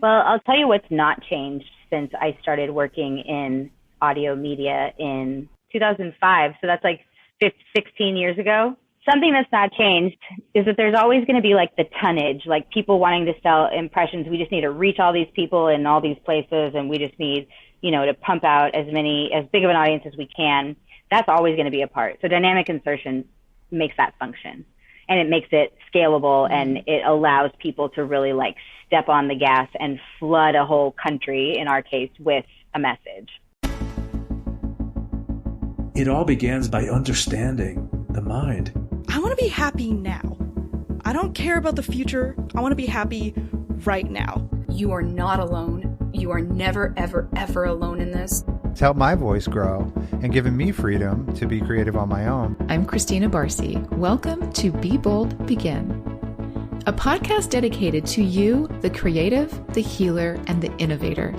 Well, I'll tell you what's not changed since I started working in audio media in 2005. So that's like 16 years ago. Something that's not changed is that there's always going to be like the tonnage, like people wanting to sell impressions. We just need to reach all these people in all these places, and we just need, to pump out as big of an audience as we can. That's always going to be a part. So dynamic insertion makes that function, and it makes it scalable, and it allows people to really like step on the gas and flood a whole country, in our case, with a message. It all begins by understanding the mind. I want to be happy now. I don't care about the future. I want to be happy right now. You are not alone. You are never, ever, ever alone in this. To help my voice grow and giving me freedom to be creative on my own. I'm Christina Barcy. Welcome to Be Bold, Begin, a podcast dedicated to you, the creative, the healer, and the innovator.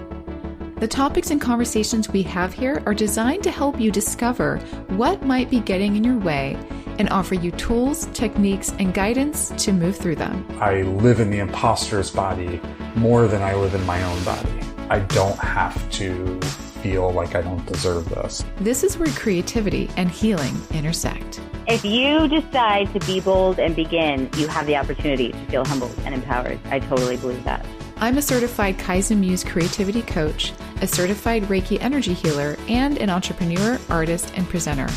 The topics and conversations we have here are designed to help you discover what might be getting in your way and offer you tools, techniques, and guidance to move through them. I live in the imposter's body more than I live in my own body. I don't have to feel like I don't deserve this. This is where creativity and healing intersect. If you decide to be bold and begin, you have the opportunity to feel humbled and empowered. I totally believe that. I'm a certified Kaizen Muse creativity coach, a certified Reiki energy healer, and an entrepreneur, artist, and presenter.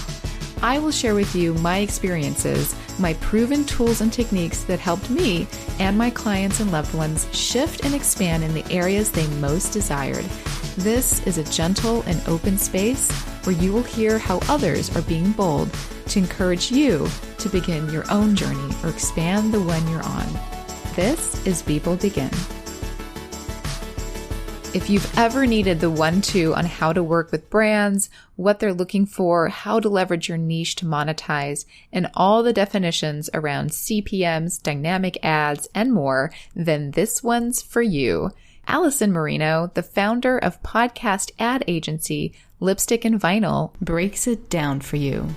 I will share with you my experiences, my proven tools and techniques that helped me and my clients and loved ones shift and expand in the areas they most desired. This is a gentle and open space where you will hear how others are being bold to encourage you to begin your own journey or expand the one you're on. This is Be Bold Begin. If you've ever needed the 1-2 on how to work with brands, what they're looking for, how to leverage your niche to monetize, and all the definitions around CPMs, dynamic ads, and more, then this one's for you. Allyson Marino, the founder of podcast ad agency Lipstick and Vinyl, breaks it down for you.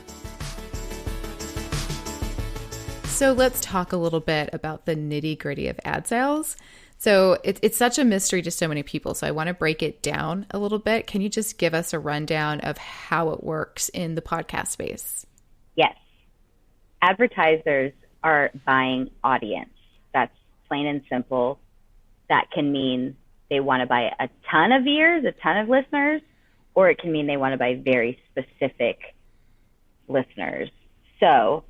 So let's talk a little bit about the nitty-gritty of ad sales. So it's such a mystery to so many people. So I want to break it down a little bit. Can you just give us a rundown of how it works in the podcast space? Yes. Advertisers are buying audience. That's plain and simple. That can mean they want to buy a ton of ears, a ton of listeners, or it can mean they want to buy very specific listeners. So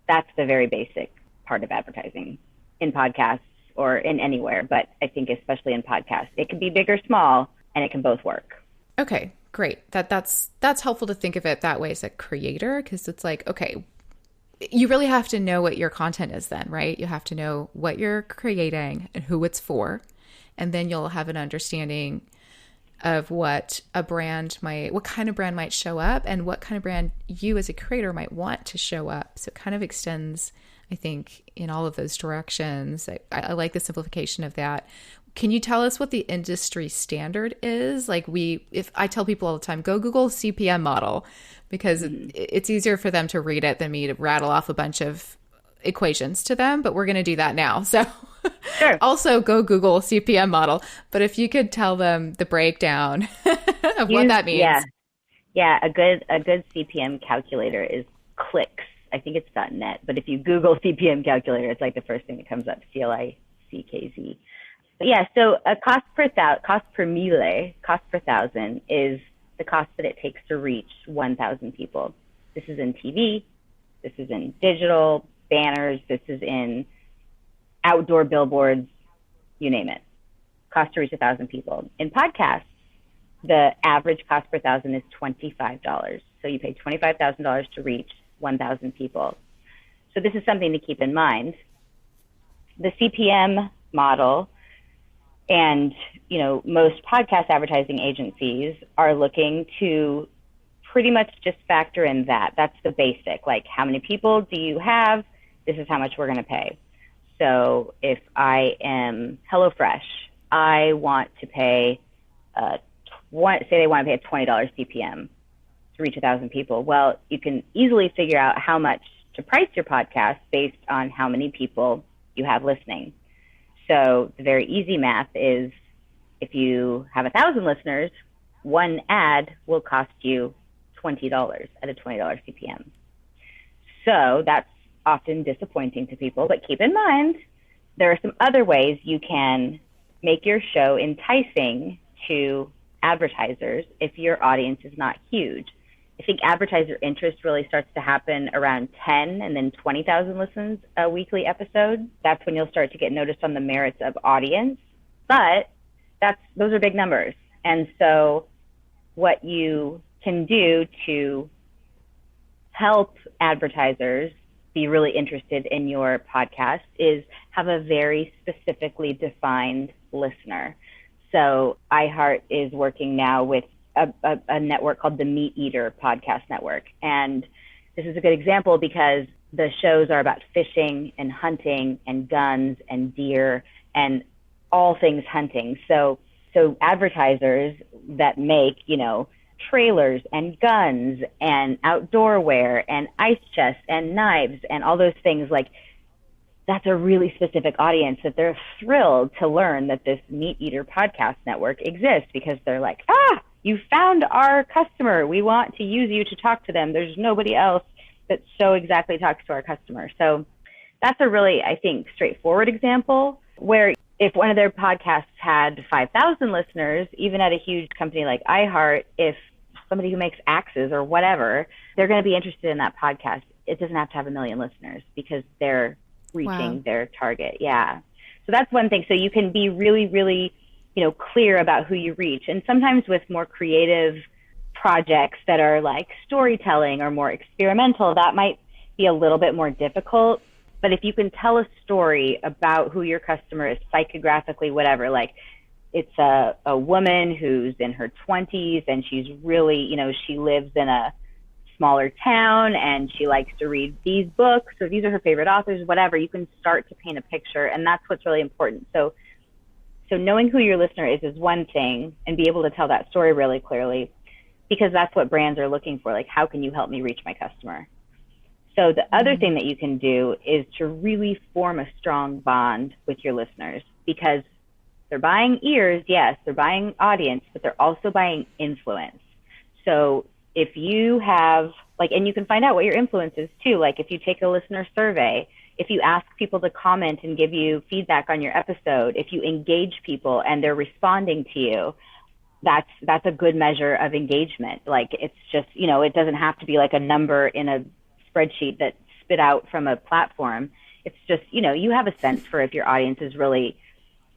that's the very basic part of advertising in podcasts or in anywhere, but I think especially in podcasts, it can be big or small, and it can both work. Okay, great. That's helpful to think of it that way as a creator, because it's like, okay, you really have to know what your content is then, right? You have to know what you're creating and who it's for, and then you'll have an understanding of what kind of brand might show up and what kind of brand you as a creator might want to show up. So it kind of extends, I think, in all of those directions. I like the simplification of that. Can you tell us what the industry standard is? Like if I tell people all the time, go Google CPM model, because it's easier for them to read it than me to rattle off a bunch of equations to them, but we're going to do that now. So sure. Also go Google CPM model. But if you could tell them the breakdown of what that means. Yeah. A good CPM calculator is clicks. I think it's .net, but if you Google CPM calculator, it's like the first thing that comes up, CLICKZ. But yeah, so a cost per thousand is the cost that it takes to reach 1,000 people. This is in TV, this is in digital, banners, this is in outdoor billboards, you name it. Cost to reach 1,000 people. In podcasts, the average cost per thousand is $25. So you pay $25,000 to reach 1,000 people. So this is something to keep in mind. The CPM model and, most podcast advertising agencies are looking to pretty much just factor in that. That's the basic, like how many people do you have? This is how much we're going to pay. So if I am HelloFresh, I want to pay, say they want to pay a $20 CPM to reach 1,000 people. Well, you can easily figure out how much to price your podcast based on how many people you have listening. So the very easy math is if you have 1,000 listeners, one ad will cost you $20 at a $20 CPM. So that's often disappointing to people, but keep in mind, there are some other ways you can make your show enticing to advertisers if your audience is not huge. I think advertiser interest really starts to happen around 10 and then 20,000 listens a weekly episode. That's when you'll start to get noticed on the merits of audience. But those are big numbers. And so what you can do to help advertisers be really interested in your podcast is have a very specifically defined listener. So iHeart is working now with a network called the Meat Eater Podcast Network. And this is a good example because the shows are about fishing and hunting and guns and deer and all things hunting. So advertisers that make, trailers and guns and outdoor wear and ice chests and knives and all those things, like that's a really specific audience that they're thrilled to learn that this Meat Eater Podcast Network exists because they're like, you found our customer. We want to use you to talk to them. There's nobody else that so exactly talks to our customer. So that's a really, I think, straightforward example where if one of their podcasts had 5,000 listeners, even at a huge company like iHeart, if somebody who makes axes or whatever, they're going to be interested in that podcast. It doesn't have to have 1 million listeners because they're reaching their target. Yeah. So that's one thing. So you can be really, really, clear about who you reach. And sometimes with more creative projects that are like storytelling or more experimental, that might be a little bit more difficult. But if you can tell a story about who your customer is, psychographically, whatever, like it's a woman who's in her 20s and she's really, she lives in a smaller town and she likes to read these books, or these are her favorite authors, whatever, you can start to paint a picture. And that's what's really important. So knowing who your listener is one thing, and be able to tell that story really clearly, because that's what brands are looking for. Like, how can you help me reach my customer? So the other thing that you can do is to really form a strong bond with your listeners, because they're buying ears, yes, they're buying audience, but they're also buying influence. So if you have, and you can find out what your influence is too. Like if you take a listener survey, if you ask people to comment and give you feedback on your episode, if you engage people and they're responding to you, that's a good measure of engagement. Like it's just, it doesn't have to be like a number in a spreadsheet that's spit out from a platform. It's just, you have a sense for if your audience is really,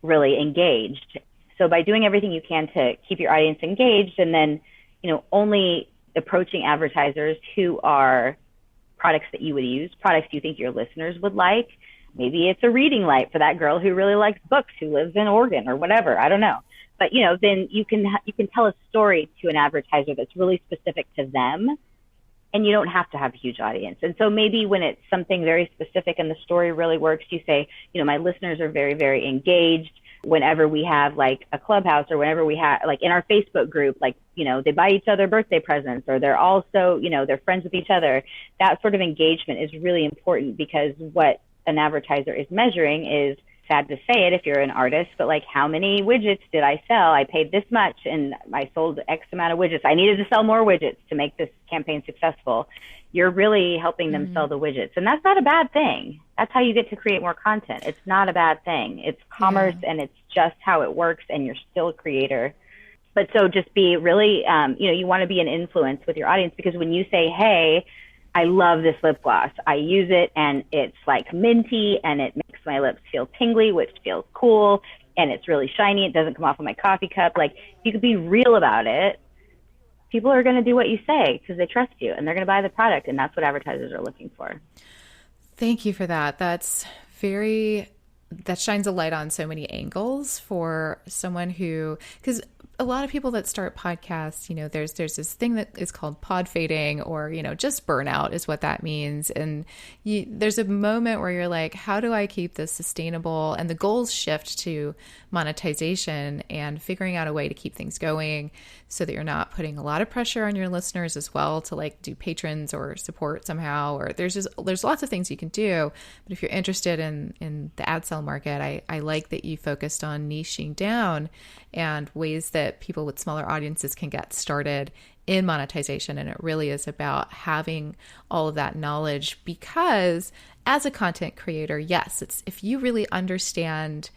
really engaged. So by doing everything you can to keep your audience engaged, and then, only approaching advertisers who are products that you would use, products you think your listeners would like. Maybe it's a reading light for that girl who really likes books, who lives in Oregon or whatever. I don't know. But, then you can tell a story to an advertiser that's really specific to them, and you don't have to have a huge audience. And so maybe when it's something very specific and the story really works, you say, my listeners are very, very engaged. Whenever we have like a clubhouse, or whenever we have like in our Facebook group, they buy each other birthday presents, or they're also, they're friends with each other. That sort of engagement is really important, because what an advertiser is measuring is, sad to say it if you're an artist, but like, how many widgets did I sell? I paid this much and I sold X amount of widgets. I needed to sell more widgets to make this campaign successful. You're really helping them sell the widgets. And that's not a bad thing. That's how you get to create more content. It's not a bad thing. It's commerce, and it's just how it works, and you're still a creator. But so just be really, you want to be an influence with your audience, because when you say, hey, I love this lip gloss, I use it and it's like minty and it makes my lips feel tingly, which feels cool, and it's really shiny, it doesn't come off of my coffee cup. Like, you could be real about it. People are going to do what you say because they trust you, and they're going to buy the product. And that's what advertisers are looking for. Thank you for that. That shines a light on so many angles for someone who, because a lot of people that start podcasts, there's this thing that is called pod fading, or, just burnout is what that means. And there's a moment where you're like, how do I keep this sustainable? And the goals shift to monetization and figuring out a way to keep things going so that you're not putting a lot of pressure on your listeners as well to like do patrons or support somehow, or there's lots of things you can do. But if you're interested in the ad sell market, I like that you focused on niching down and ways that people with smaller audiences can get started in monetization. And it really is about having all of that knowledge, because as a content creator, yes, it's if you really understand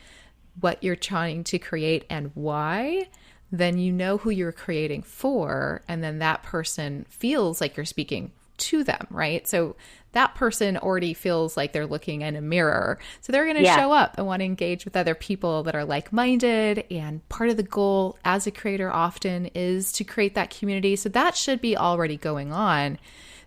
what you're trying to create and why, then you know who you're creating for, and then that person feels like you're speaking to them, right? So that person already feels like they're looking in a mirror. So they're going to show up and want to engage with other people that are like-minded. And part of the goal as a creator often is to create that community. So that should be already going on.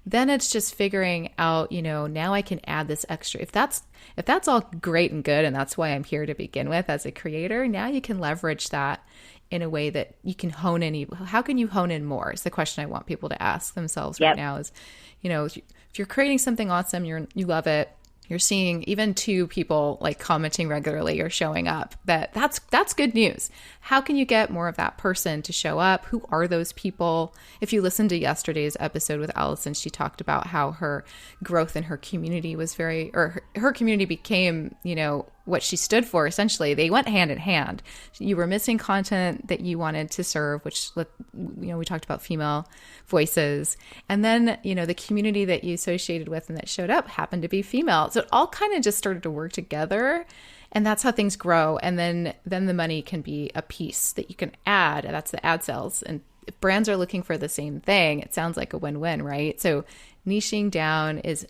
Then it's just figuring out, now I can add this extra. If that's all great and good, and that's why I'm here to begin with as a creator, now you can leverage that in a way that you can hone in. How can you hone in more is the question I want people to ask themselves right now is, if you're creating something awesome, you love it, you're seeing even 2 people like commenting regularly or showing up, that's good news. How can you get more of that person to show up? Who are those people? If you listened to yesterday's episode with Allyson, she talked about how her growth in her community was her community became, what she stood for. Essentially, they went hand in hand. You were missing content that you wanted to serve, which, we talked about female voices. And then, the community that you associated with and that showed up happened to be female. So it all kind of just started to work together. And that's how things grow. And then the money can be a piece that you can add. That's the ad sales. And if brands are looking for the same thing, it sounds like a win-win, right? So niching down is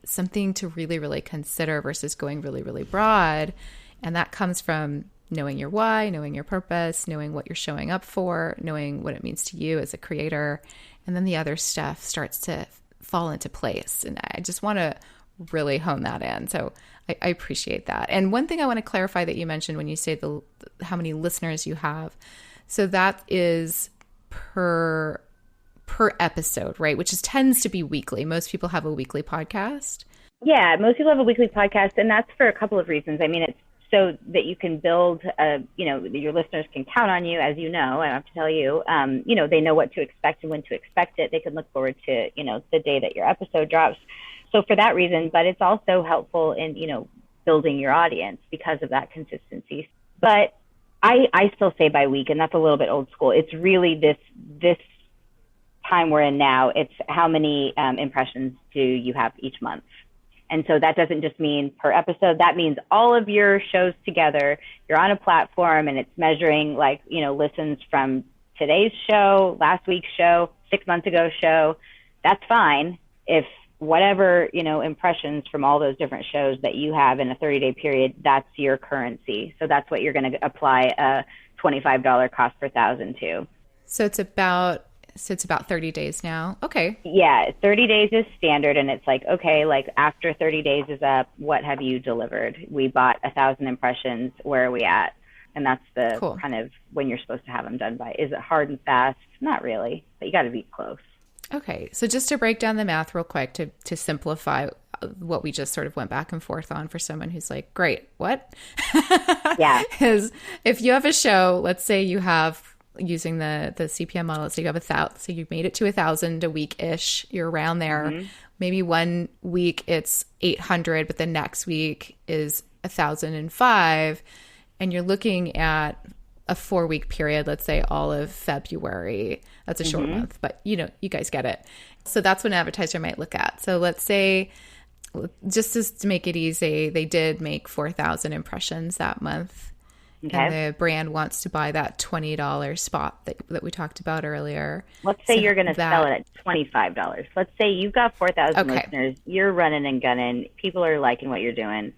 something to really, really consider versus going really, really broad. And that comes from knowing your why, knowing your purpose, knowing what you're showing up for, knowing what it means to you as a creator. And then the other stuff starts to fall into place. And I just want to really hone that in. So I appreciate that. And one thing I want to clarify that you mentioned when you say how many listeners you have. So that is per episode, right? Which tends to be weekly. Most people have a weekly podcast. Yeah, most people have a weekly podcast, and that's for a couple of reasons. I mean, it's so that you can build, your listeners can count on you, as you know, I don't have to tell you, they know what to expect and when to expect it. They can look forward to, the day that your episode drops. So for that reason, but it's also helpful in, building your audience because of that consistency. But I still say by week, and that's a little bit old school. It's really this time we're in now. It's how many impressions do you have each month? And so that doesn't just mean per episode. That means all of your shows together. You're on a platform and it's measuring listens from today's show, last week's show, 6 months ago show. That's fine. If whatever, impressions from all those different shows that you have in a 30-day period, that's your currency. So that's what you're going to apply a $25 cost per thousand to. So it's about 30 days now. Okay. Yeah, 30 days is standard. And it's like, okay, like after 30 days is up, what have you delivered? We bought 1,000 impressions. Where are we at? And that's the cool. Kind of when you're supposed to have them done by. Is it hard and fast? Not really, but you got to be close. Okay. So just to break down the math real quick to simplify what we just sort of went back and forth on for someone who's like, great, what? Yeah. Is if you have a show, let's say you have, using the CPM model, let's say you have 1,000, so you made it to 1,000 a week-ish, you're around there. Mm-hmm. Maybe one week it's 800, but the next week is 1,005, and you're looking at a 4-week period, let's say all of February. That's a short month, but you guys get it. So that's what an advertiser might look at. So let's say, just to make it easy, they did make 4,000 impressions that month. Okay. And the brand wants to buy that $20 spot that we talked about earlier. Let's say you're going to sell it at $25. Let's say you've got 4,000 listeners. You're running and gunning. People are liking what you're doing.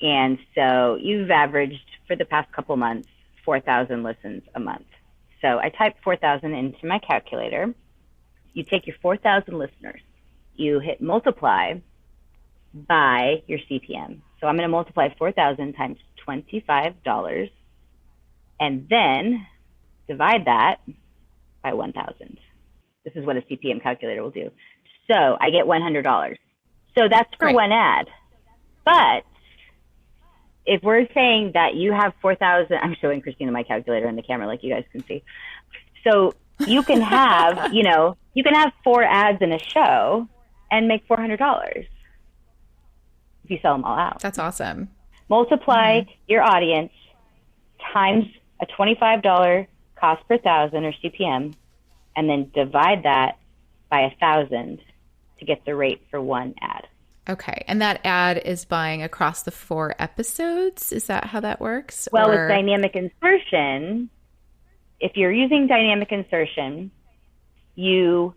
And so you've averaged, for the past couple months, 4,000 listens a month. So I type 4,000 into my calculator. You take your 4,000 listeners. You hit multiply by your CPM. So I'm going to multiply 4,000 times $25. And then divide that by 1,000. This is what a CPM calculator will do. So I get $100. So that's for one ad. But if we're saying that you have 4,000, I'm showing Christina my calculator in the camera like you guys can see. So you can have, you can have 4 ads in a show and make $400 if you sell them all out. That's awesome. Multiply your audience times a $25 cost per thousand or CPM, and then divide that by 1,000 to get the rate for one ad. Okay. And that ad is buying across the 4 episodes? Is that how that works? Well, with dynamic insertion, if you're using dynamic insertion, you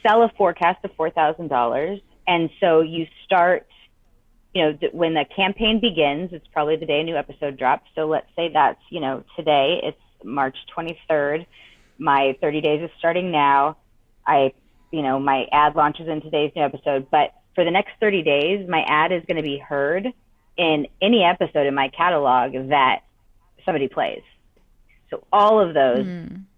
sell a forecast of $4,000. And so you start, when the campaign begins, it's probably the day a new episode drops. So let's say that's, today, it's March 23rd. My 30 days is starting now. My ad launches in today's new episode. But for the next 30 days, my ad is going to be heard in any episode in my catalog that somebody plays. So all of those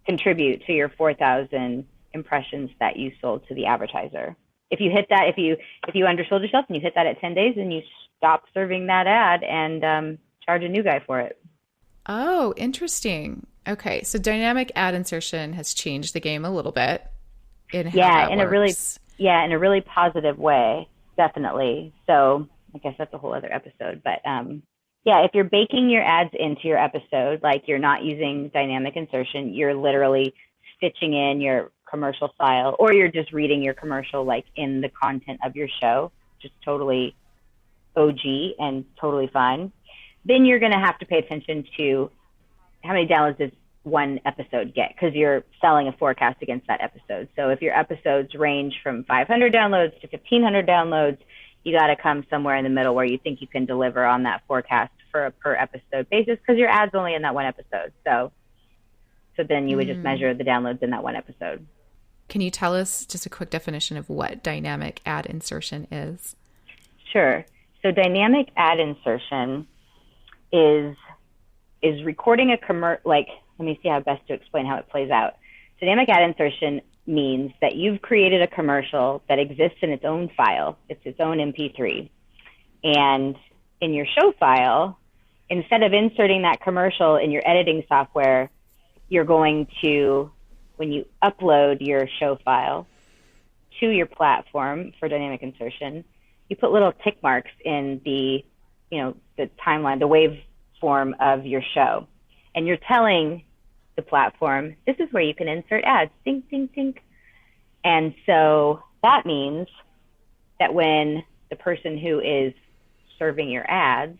contribute to your 4,000 impressions that you sold to the advertiser. If you hit that, if you undersold yourself and you hit that at 10 days, then you stop serving that ad and charge a new guy for it. Oh, interesting. Okay, so dynamic ad insertion has changed the game a little bit in how that works. In a really positive way, definitely. So I guess that's a whole other episode. But if you're baking your ads into your episode, like you're not using dynamic insertion, you're literally stitching in your commercial file, or you're just reading your commercial like in the content of your show, just totally OG and totally fine. Then you're going to have to pay attention to how many downloads does one episode get, because you're selling a forecast against that episode. So if your episodes range from 500 downloads to 1,500 downloads, you got to come somewhere in the middle where you think you can deliver on that forecast for a per episode basis, because your ad's only in that one episode. So then you would just measure the downloads in that one episode. Can you tell us just a quick definition of what dynamic ad insertion is? Sure. So dynamic ad insertion is recording a let me see how best to explain how it plays out. Dynamic ad insertion means that you've created a commercial that exists in its own file. It's its own MP3. And in your show file, instead of inserting that commercial in your editing software, you're going to, when you upload your show file to your platform for dynamic insertion, you put little tick marks in the timeline, the waveform of your show. And you're telling the platform, this is where you can insert ads, ding, ding, ding. And so that means that when the person who is serving your ads,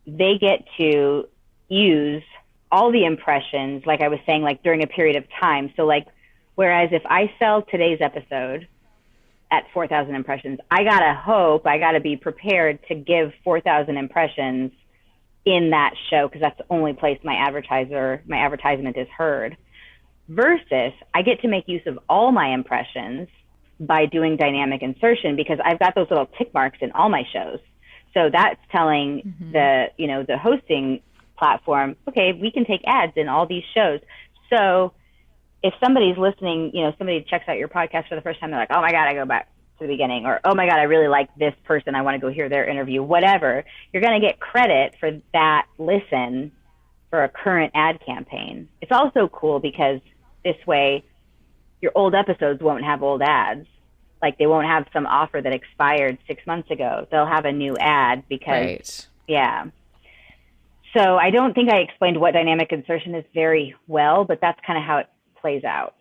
they get to use all the impressions, like I was saying, like during a period of time. So like, whereas if I sell today's episode at 4,000 impressions, I got to be prepared to give 4,000 impressions in that show, because that's the only place my advertisement is heard. Versus I get to make use of all my impressions by doing dynamic insertion, because I've got those little tick marks in all my shows. So that's telling the hosting platform, okay, we can take ads in all these shows. So if somebody's listening, somebody checks out your podcast for the first time, they're like, oh my God, I go back to the beginning, or, oh my God, I really like this person, I want to go hear their interview, whatever. You're going to get credit for that listen for a current ad campaign. It's also cool because this way your old episodes won't have old ads. Like they won't have some offer that expired 6 months ago. They'll have a new ad because, So I don't think I explained what dynamic insertion is very well, but that's kind of how it plays out.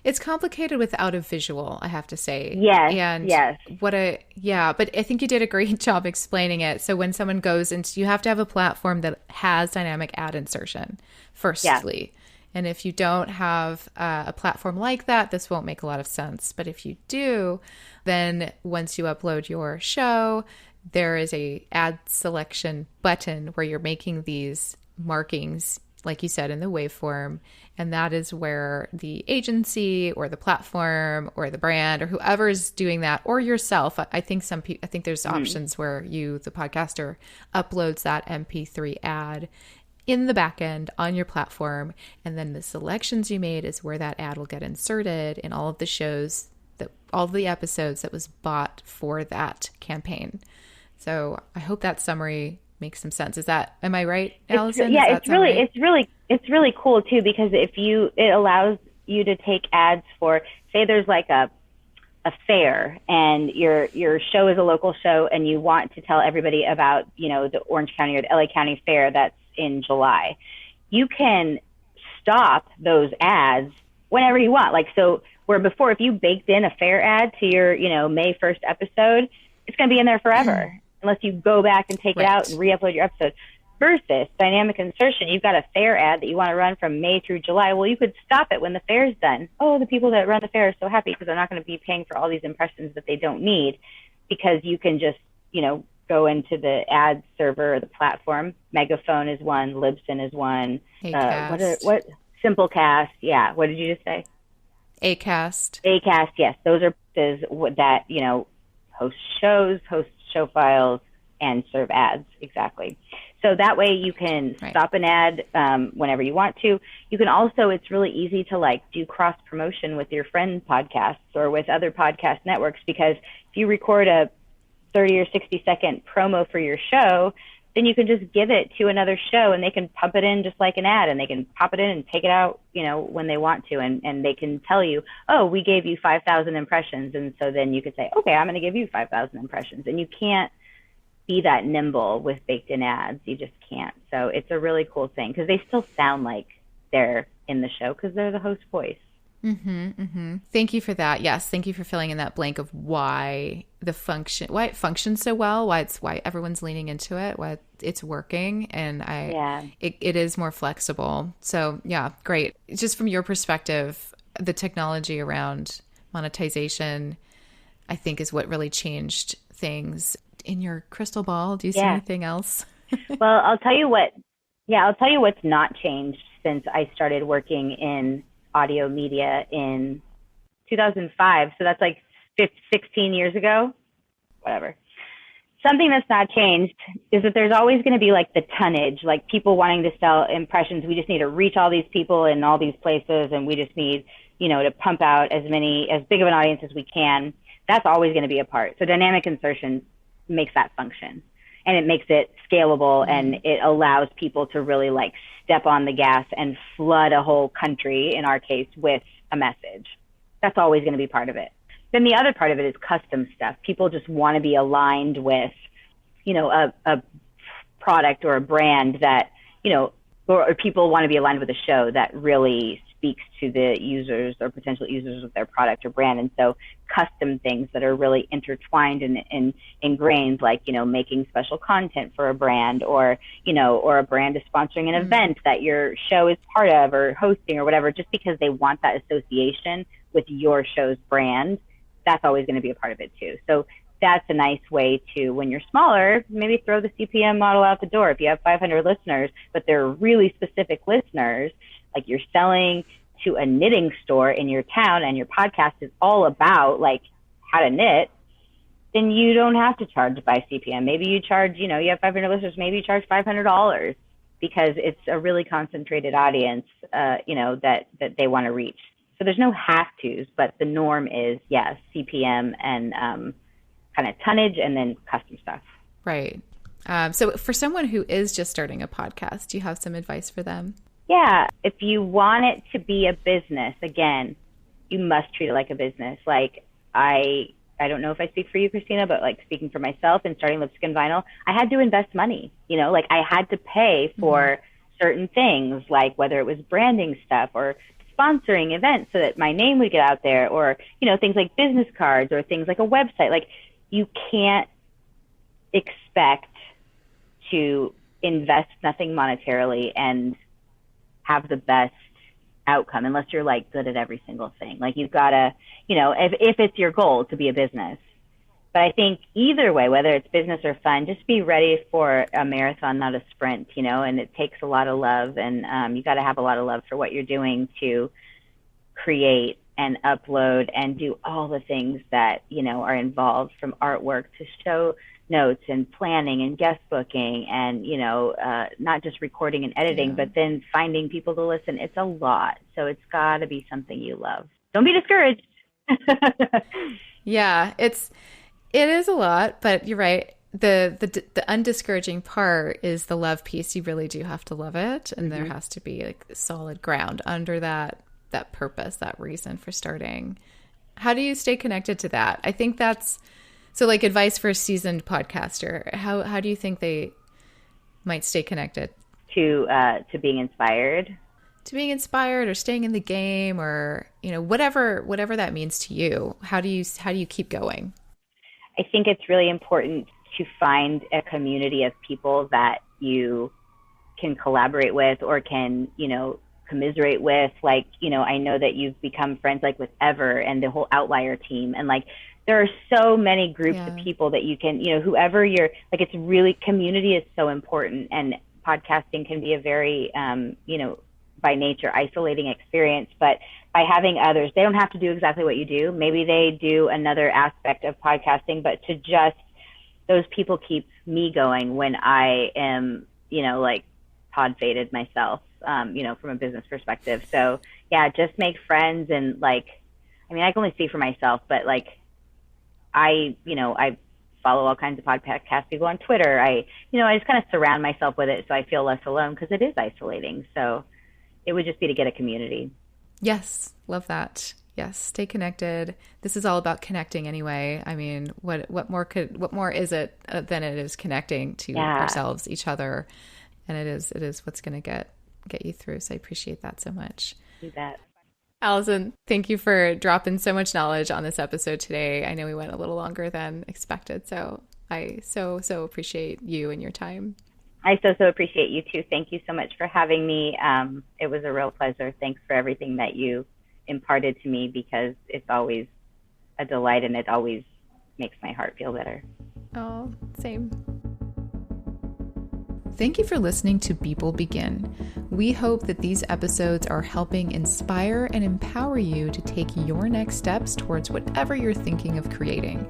It's complicated without a visual, I have to say. Yes. And yes. But I think you did a great job explaining it. So when someone goes into, you have to have a platform that has dynamic ad insertion, firstly. Yeah. And if you don't have a platform like that, this won't make a lot of sense. But if you do, then once you upload your show, there is a ad selection button where you're making these markings, like you said, in the waveform. And that is where the agency or the platform or the brand or whoever is doing that, or yourself, I think there's options where you, the podcaster, uploads that MP3 ad in the back end on your platform. And then the selections you made is where that ad will get inserted in all of the shows, that all of the episodes that was bought for that campaign. So I hope that summary makes some sense. Am I right, Allyson? It's really cool too, because it allows you to take ads for, say there's like a fair and your show is a local show and you want to tell everybody about, the Orange County or the LA County Fair that's in July. You can stop those ads whenever you want. Like, so where before, if you baked in a fair ad to your, May 1st episode, it's going to be in there forever unless you go back and take it out and re-upload your episode. Versus dynamic insertion, you've got a fair ad that you want to run from May through July. Well, you could stop it when the fair's done. Oh, the people that run the fair are so happy because they're not going to be paying for all these impressions that they don't need, because you can just, go into the ad server or the platform. Megaphone is one, Libsyn is one. What Simplecast? Yeah. What did you just say? Acast. Acast, yes. Those are that, host shows, host show files, and serve ads. Exactly. So that way you can stop an ad whenever you want to. You can also, it's really easy to do cross promotion with your friend podcasts or with other podcast networks, because if you record a 30 or 60 second promo for your show, then you can just give it to another show and they can pump it in just like an ad, and they can pop it in and take it out, when they want to. And they can tell you, oh, we gave you 5,000 impressions. And so then you could say, okay, I'm going to give you 5,000 impressions. And you can't be that nimble with baked in ads. You just can't. So it's a really cool thing, because they still sound like they're in the show because they're the host voice. Thank you for that. Yes, thank you for filling in that blank of why it functions so well, why everyone's leaning into it, why it's working, and it is more flexible. So yeah, great. Just from your perspective, the technology around monetization, I think, is what really changed things. In your crystal ball, do you see anything else? Well, I'll tell you what's not changed since I started working in audio media in 2005. So that's 16 years ago, whatever. Something that's not changed is that there's always going to be the tonnage, people wanting to sell impressions. We just need to reach all these people in all these places, and we just need, to pump out as big of an audience as we can. That's always going to be a part. So dynamic insertion makes that function, and it makes it scalable, and it allows people to really step on the gas and flood a whole country, in our case, with a message. That's always going to be part of it. Then the other part of it is custom stuff. People just want to be aligned with, a product or a brand that, or people want to be aligned with a show that really speaks to the users or potential users of their product or brand. And so custom things that are really intertwined and ingrained, making special content for a brand, or a brand is sponsoring an event that your show is part of or hosting or whatever, just because they want that association with your show's brand. That's always going to be a part of it too. So that's a nice way to, when you're smaller, maybe throw the CPM model out the door. If you have 500 listeners, but they're really specific listeners, like you're selling to a knitting store in your town and your podcast is all about how to knit, then you don't have to charge by CPM. Maybe you charge, you have 500 listeners, maybe you charge $500 because it's a really concentrated audience, that they want to reach. So there's no have-tos, but the norm is, yes, CPM and kind of tonnage and then custom stuff. Right. So for someone who is just starting a podcast, do you have some advice for them? Yeah. If you want it to be a business, again, you must treat it like a business. I don't know if I speak for you, Christina, but speaking for myself and starting Lipstick and Vinyl, I had to invest money. I had to pay for certain things, whether it was branding stuff or sponsoring events so that my name would get out there, or, things like business cards or things like a website. You can't expect to invest nothing monetarily and have the best outcome unless you're good at every single thing. You've got to, if it's your goal to be a business. But I think either way, whether it's business or fun, just be ready for a marathon, not a sprint, and it takes a lot of love, and you got to have a lot of love for what you're doing to create and upload and do all the things that, are involved, from artwork to show notes and planning and guest booking and, not just recording and editing, but then finding people to listen. It's a lot. So it's got to be something you love. Don't be discouraged. Yeah, it is a lot, but you're right. The undiscouraging part is the love piece. You really do have to love it, and there has to be like solid ground under that purpose, that reason for starting. How do you stay connected to that? I think that's so, like, advice for a seasoned podcaster. How do you think they might stay connected to being inspired? To being inspired, or staying in the game, or whatever that means to you. How do you keep going? I think it's really important to find a community of people that you can collaborate with or can, commiserate with. Like, I know that you've become friends like with Ever and the whole Outlier team. And like, there are so many groups of people that you can, whoever you're like, it's really, community is so important. And podcasting can be a very, by nature, isolating experience. But by having others, they don't have to do exactly what you do. Maybe they do another aspect of podcasting, but to just, those people keep me going when I am, like pod faded myself, from a business perspective. So yeah, just make friends. And like, I can only speak for myself, but like, I follow all kinds of podcast people on Twitter. I just kind of surround myself with it so I feel less alone, because it is isolating. So it would just be to get a community. Yes. Love that. Yes. Stay connected. This is all about connecting anyway. What more is it than it is connecting to ourselves, each other. And it is what's going to get you through. So I appreciate that so much. You bet. Allyson, thank you for dropping so much knowledge on this episode today. I know we went a little longer than expected. So I so appreciate you and your time. I so appreciate you too. Thank you so much for having me. It was a real pleasure. Thanks for everything that you imparted to me, because it's always a delight and it always makes my heart feel better. Oh, same. Thank you for listening to People Begin. We hope that these episodes are helping inspire and empower you to take your next steps towards whatever you're thinking of creating.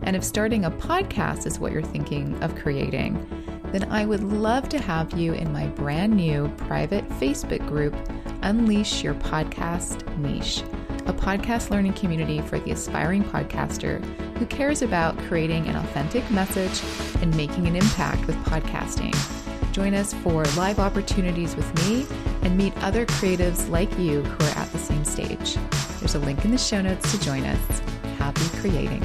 And if starting a podcast is what you're thinking of creating, then I would love to have you in my brand new private Facebook group, Unleash Your Podcast Niche, a podcast learning community for the aspiring podcaster who cares about creating an authentic message and making an impact with podcasting. Join us for live opportunities with me and meet other creatives like you who are at the same stage. There's a link in the show notes to join us. Happy creating.